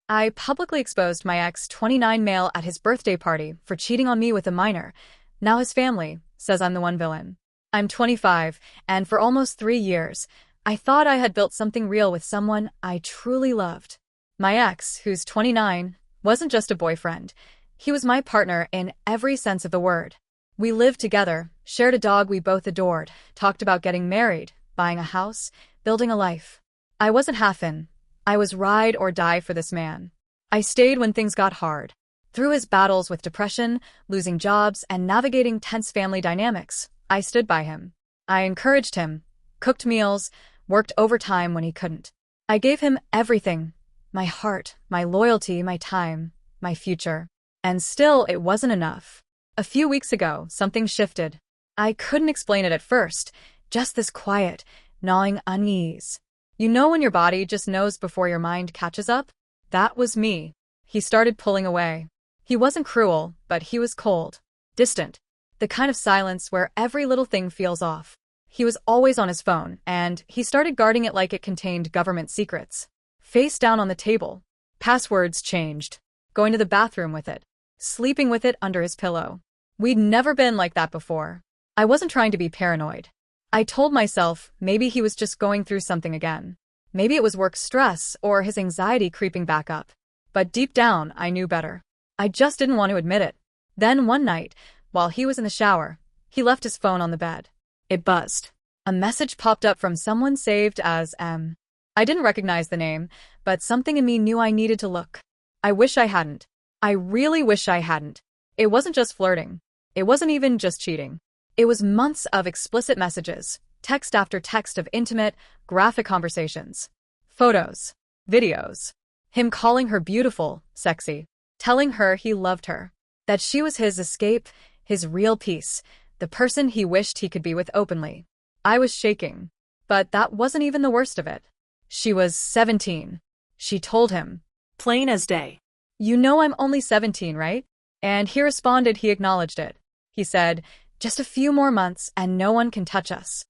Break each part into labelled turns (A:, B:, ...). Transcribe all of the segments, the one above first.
A: I publicly exposed my ex 29 male at his birthday party for cheating on me with a minor. Now his family says I'm the one villain. I'm 25, and for almost 3 years, I thought I had built something real with someone I truly loved. My ex, who's 29, wasn't just a boyfriend. He was my partner in every sense of the word. We lived together, shared a dog we both adored, talked about getting married, buying a house, building a life. I wasn't half in. I was ride or die for this man. I stayed when things got hard. Through his battles with depression, losing jobs, and navigating tense family dynamics, I stood by him. I encouraged him, cooked meals, worked overtime when he couldn't. I gave him everything. My heart, my loyalty, my time, my future. And still, it wasn't enough. A few weeks ago, something shifted. I couldn't explain it at first, just this quiet, gnawing unease. You know when your body just knows before your mind catches up? That was me. He started pulling away. He wasn't cruel, but he was cold, distant. The kind of silence where every little thing feels off. He was always on his phone, and he started guarding it like it contained government secrets. Face down on the table. Passwords changed. Going to the bathroom with it. Sleeping with it under his pillow. We'd never been like that before. I wasn't trying to be paranoid. I told myself maybe he was just going through something again. Maybe it was work stress or his anxiety creeping back up. But deep down, I knew better. I just didn't want to admit it. Then one night, while he was in the shower, he left his phone on the bed. It buzzed. A message popped up from someone saved as M. I didn't recognize the name, but something in me knew I needed to look. I wish I hadn't. I really wish I hadn't. It wasn't just flirting. It wasn't even just cheating. It was months of explicit messages, text after text of intimate, graphic conversations. Photos. Videos. Him calling her beautiful, sexy. Telling her he loved her. That she was his escape, his real peace, the person he wished he could be with openly. I was shaking. But that wasn't even the worst of it. She was 17. She told him.
B: Plain as day.
A: You know I'm only 17, right? And he responded he acknowledged it. He said, just a few more months and no one can touch us.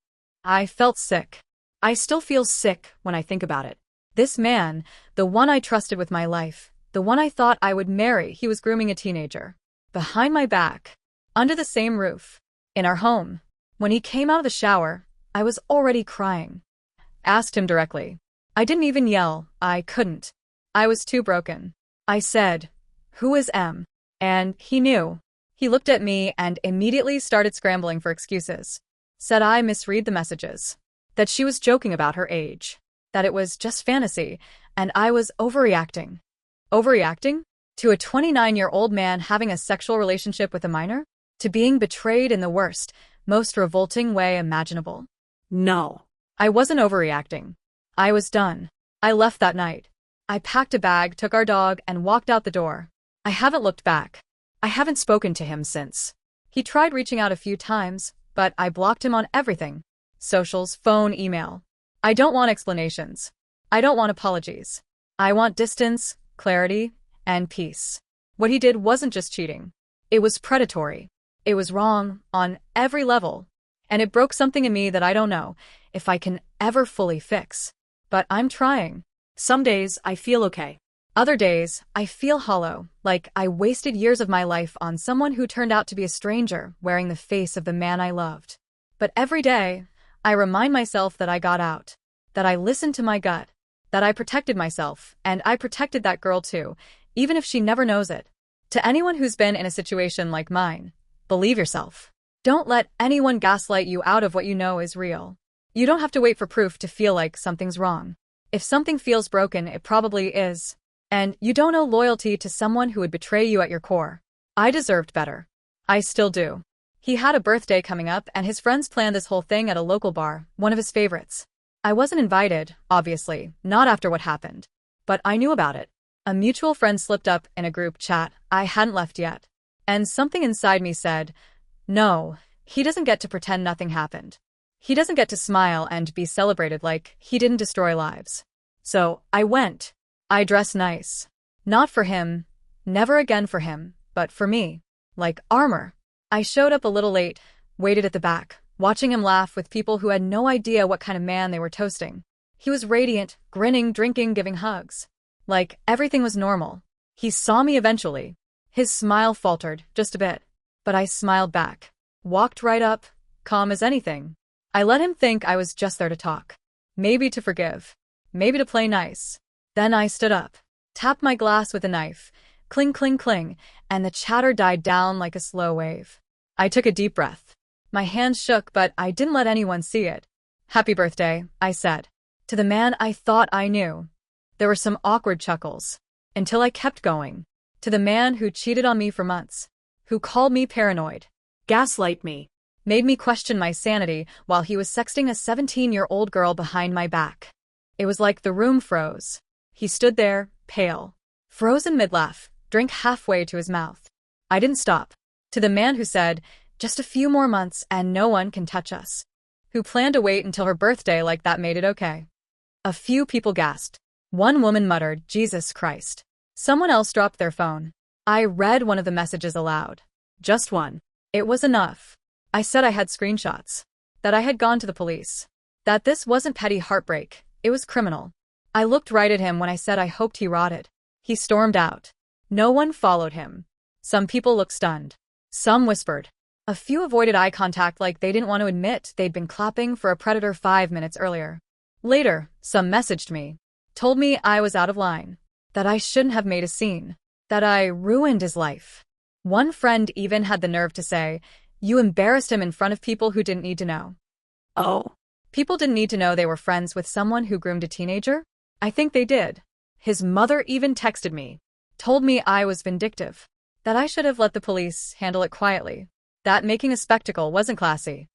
A: I felt sick. I still feel sick when I think about it. This man, the one I trusted with my life, the one I thought I would marry, he was grooming a teenager. Behind my back. Under the same roof. In our home. When he came out of the shower, I was already crying. Asked him directly. I didn't even yell. I couldn't. I was too broken. I said, "Who is M?" And he knew. He looked at me and immediately started scrambling for excuses. Said I misread the messages. That she was joking about her age. That it was just fantasy, and I was overreacting. Overreacting? To a 29-year-old man having a sexual relationship with a minor? To being betrayed in the worst, most revolting way imaginable?
B: No.
A: I wasn't overreacting. I was done. I left that night. I packed a bag, took our dog, and walked out the door. I haven't looked back. I haven't spoken to him since. He tried reaching out a few times, but I blocked him on everything. Socials, phone, email. I don't want explanations. I don't want apologies. I want distance, clarity, and peace. What he did wasn't just cheating. It was predatory. It was wrong on every level. And it broke something in me that I don't know if I can ever fully fix. But I'm trying.
B: Some days I feel okay.
A: Other days, I feel hollow, like I wasted years of my life on someone who turned out to be a stranger wearing the face of the man I loved. But every day, I remind myself that I got out, that I listened to my gut, that I protected myself, and I protected that girl too, even if she never knows it. To anyone who's been in a situation like mine, believe yourself. Don't let anyone gaslight you out of what you know is real. You don't have to wait for proof to feel like something's wrong. If something feels broken, it probably is. And you don't owe loyalty to someone who would betray you at your core. I deserved better. I still do. He had a birthday coming up and his friends planned this whole thing at a local bar, one of his favorites. I wasn't invited, obviously, not after what happened. But I knew about it. A mutual friend slipped up in a group chat I hadn't left yet. And something inside me said, no, he doesn't get to pretend nothing happened. He doesn't get to smile and be celebrated like he didn't destroy lives. So I went. I dressed nice. Not for him, never again for him, but for me. Like armor. I showed up a little late, waited at the back, watching him laugh with people who had no idea what kind of man they were toasting. He was radiant, grinning, drinking, giving hugs. Like everything was normal. He saw me eventually. His smile faltered, just a bit. But I smiled back. Walked right up, calm as anything. I let him think I was just there to talk. Maybe to forgive. Maybe to play nice. Then I stood up. Tapped my glass with a knife. Cling, cling, cling, and the chatter died down like a slow wave. I took a deep breath. My hands shook, but I didn't let anyone see it. Happy birthday, I said. To the man I thought I knew. There were some awkward chuckles. Until I kept going. To the man who cheated on me for months. Who called me paranoid.
B: Gaslight me.
A: Made me question my sanity while he was sexting a 17-year-old girl behind my back. It was like the room froze. He stood there, pale. Frozen mid-laugh, drink halfway to his mouth. I didn't stop. To the man who said, just a few more months and no one can touch us. Who planned to wait until her birthday like that made it okay. A few people gasped. One woman muttered, Jesus Christ. Someone else dropped their phone. I read one of the messages aloud. Just one. It was enough. I said I had screenshots. That I had gone to the police. That this wasn't petty heartbreak, it was criminal. I looked right at him when I said I hoped he rotted. He stormed out. No one followed him. Some people looked stunned. Some whispered. A few avoided eye contact like they didn't want to admit they'd been clapping for a predator 5 minutes earlier. Later, some messaged me. Told me I was out of line. That I shouldn't have made a scene. That I ruined his life. One friend even had the nerve to say, you embarrassed him in front of people who didn't need to know.
B: Oh.
A: People didn't need to know they were friends with someone who groomed a teenager? I think they did. His mother even texted me. Told me I was vindictive. That I should have let the police handle it quietly. That making a spectacle wasn't classy.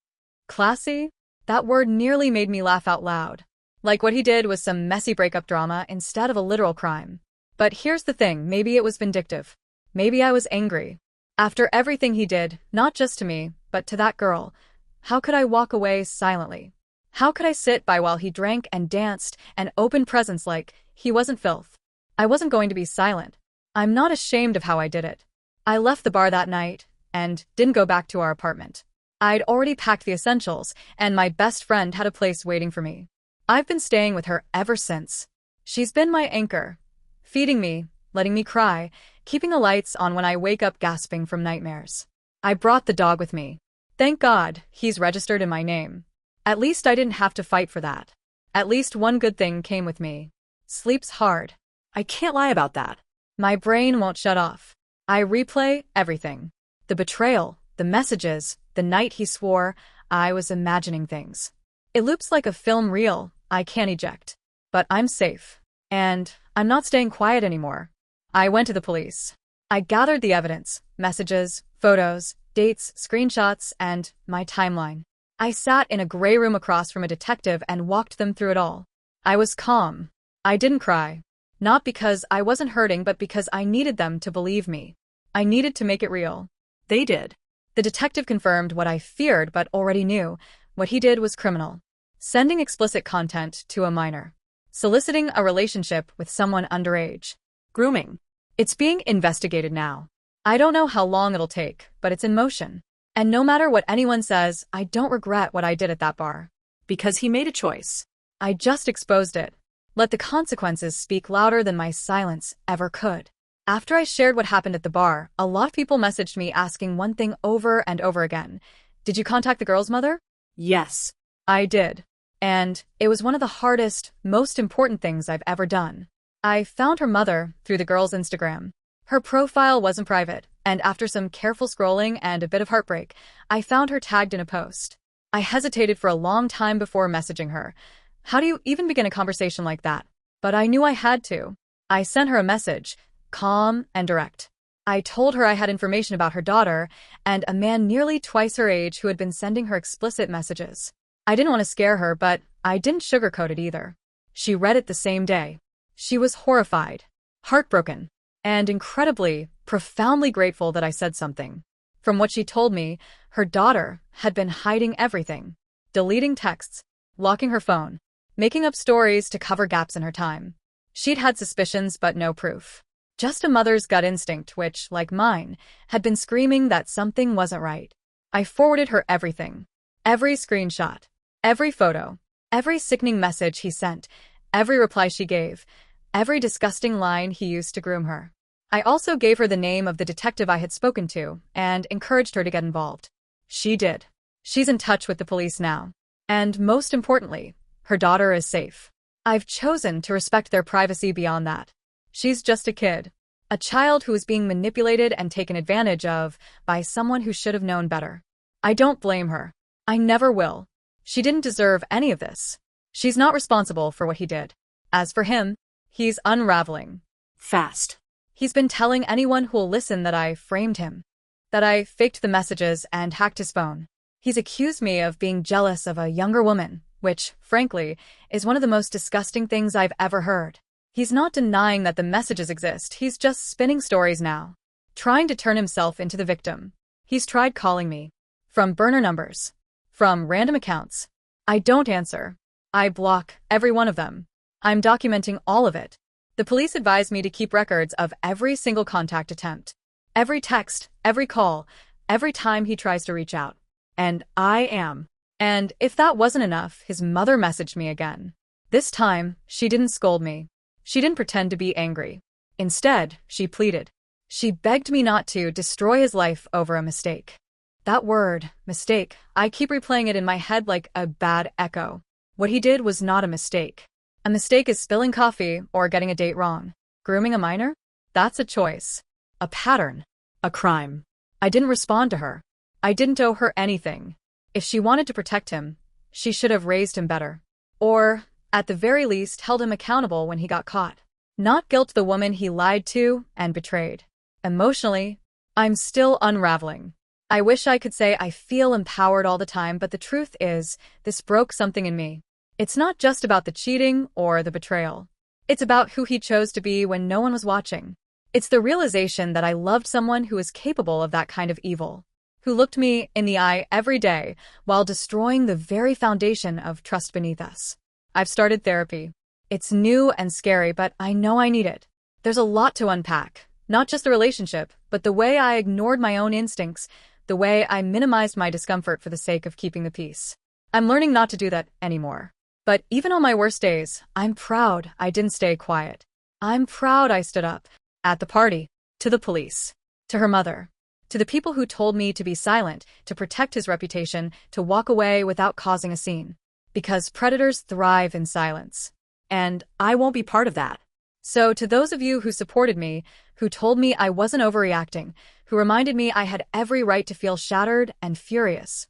A: Classy? That word nearly made me laugh out loud. Like what he did was some messy breakup drama instead of a literal crime. But here's the thing, maybe it was vindictive. Maybe I was angry. After everything he did, not just to me, but to that girl, how could I walk away silently? How could I sit by while he drank and danced and opened presents like he wasn't filth? I wasn't going to be silent. I'm not ashamed of how I did it. I left the bar that night and didn't go back to our apartment. I'd already packed the essentials, and my best friend had a place waiting for me. I've been staying with her ever since. She's been my anchor, feeding me, letting me cry, keeping the lights on when I wake up gasping from nightmares. I brought the dog with me. Thank God, he's registered in my name. At least I didn't have to fight for that. At least one good thing came with me. Sleep's hard.
B: I can't lie about that.
A: My brain won't shut off. I replay everything. The betrayal, the messages, the night he swore, I was imagining things. It loops like a film reel, I can't eject. But I'm safe. And I'm not staying quiet anymore. I went to the police. I gathered the evidence, messages, photos, dates, screenshots, and my timeline. I sat in a gray room across from a detective and walked them through it all. I was calm. I didn't cry. Not because I wasn't hurting, but because I needed them to believe me. I needed to make it real.
B: They did.
A: The detective confirmed what I feared but already knew. What he did was criminal. Sending explicit content to a minor. Soliciting a relationship with someone underage.
B: Grooming.
A: It's being investigated now. I don't know how long it'll take, but it's in motion. And no matter what anyone says, I don't regret what I did at that bar.
B: Because he made a choice.
A: I just exposed it. Let the consequences speak louder than my silence ever could. After I shared what happened at the bar, a lot of people messaged me asking one thing over and over again. Did you contact the girl's mother?
B: Yes.
A: I did. And it was one of the hardest, most important things I've ever done. I found her mother through the girl's Instagram. Her profile wasn't private, and after some careful scrolling and a bit of heartbreak, I found her tagged in a post. I hesitated for a long time before messaging her. How do you even begin a conversation like that? But I knew I had to. I sent her a message, calm and direct. I told her I had information about her daughter and a man nearly twice her age who had been sending her explicit messages. I didn't want to scare her, but I didn't sugarcoat it either. She read it the same day. She was horrified, heartbroken, and incredibly, profoundly grateful that I said something. From what she told me, her daughter had been hiding everything. Deleting texts, locking her phone, making up stories to cover gaps in her time. She'd had suspicions but no proof. Just a mother's gut instinct which, like mine, had been screaming that something wasn't right. I forwarded her everything. Every screenshot. Every photo. Every sickening message he sent. Every reply she gave. every disgusting line he used to groom her. I also gave her the name of the detective I had spoken to and encouraged her to get involved. She did. She's in touch with the police now. And most importantly, her daughter is safe. I've chosen to respect their privacy beyond that. She's just a kid. A child who is being manipulated and taken advantage of by someone who should have known better. I don't blame her. I never will. She didn't deserve any of this. She's not responsible for what he did. As for him, he's unraveling.
B: Fast.
A: He's been telling anyone who'll listen that I framed him, that I faked the messages and hacked his phone. He's accused me of being jealous of a younger woman, which, frankly, is one of the most disgusting things I've ever heard. He's not denying that the messages exist, he's just spinning stories now, trying to turn himself into the victim. He's tried calling me. From burner numbers. From random accounts. I don't answer. I block every one of them. I'm documenting all of it. The police advised me to keep records of every single contact attempt. Every text, every call, every time he tries to reach out. And I am. And if that wasn't enough, his mother messaged me again. This time, she didn't scold me. She didn't pretend to be angry. Instead, she pleaded. She begged me not to destroy his life over a mistake. That word, mistake, I keep replaying it in my head like a bad echo. What he did was not a mistake. A mistake is spilling coffee or getting a date wrong. Grooming a minor? That's a choice. A pattern. A crime. I didn't respond to her. I didn't owe her anything. If she wanted to protect him, she should have raised him better. Or, at the very least, held him accountable when he got caught. Not guilt the woman he lied to and betrayed. Emotionally, I'm still unraveling. I wish I could say I feel empowered all the time, but the truth is, this broke something in me. It's not just about the cheating or the betrayal. It's about who he chose to be when no one was watching. It's the realization that I loved someone who was capable of that kind of evil, who looked me in the eye every day while destroying the very foundation of trust beneath us. I've started therapy. It's new and scary, but I know I need it. There's a lot to unpack, not just the relationship, but the way I ignored my own instincts, the way I minimized my discomfort for the sake of keeping the peace. I'm learning not to do that anymore. But even on my worst days, I'm proud I didn't stay quiet. I'm proud I stood up. At the party. To the police. To her mother. To the people who told me to be silent, to protect his reputation, to walk away without causing a scene. Because predators thrive in silence. And I won't be part of that. So to those of you who supported me, who told me I wasn't overreacting, who reminded me I had every right to feel shattered and furious,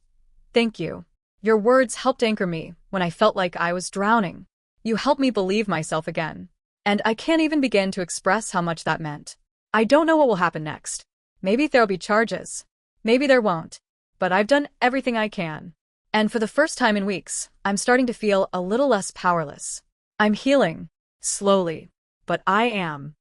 A: thank you. Your words helped anchor me when I felt like I was drowning. You helped me believe myself again. And I can't even begin to express how much that meant. I don't know what will happen next. Maybe there'll be charges. Maybe there won't. But I've done everything I can. And for the first time in weeks, I'm starting to feel a little less powerless. I'm healing. Slowly. But I am.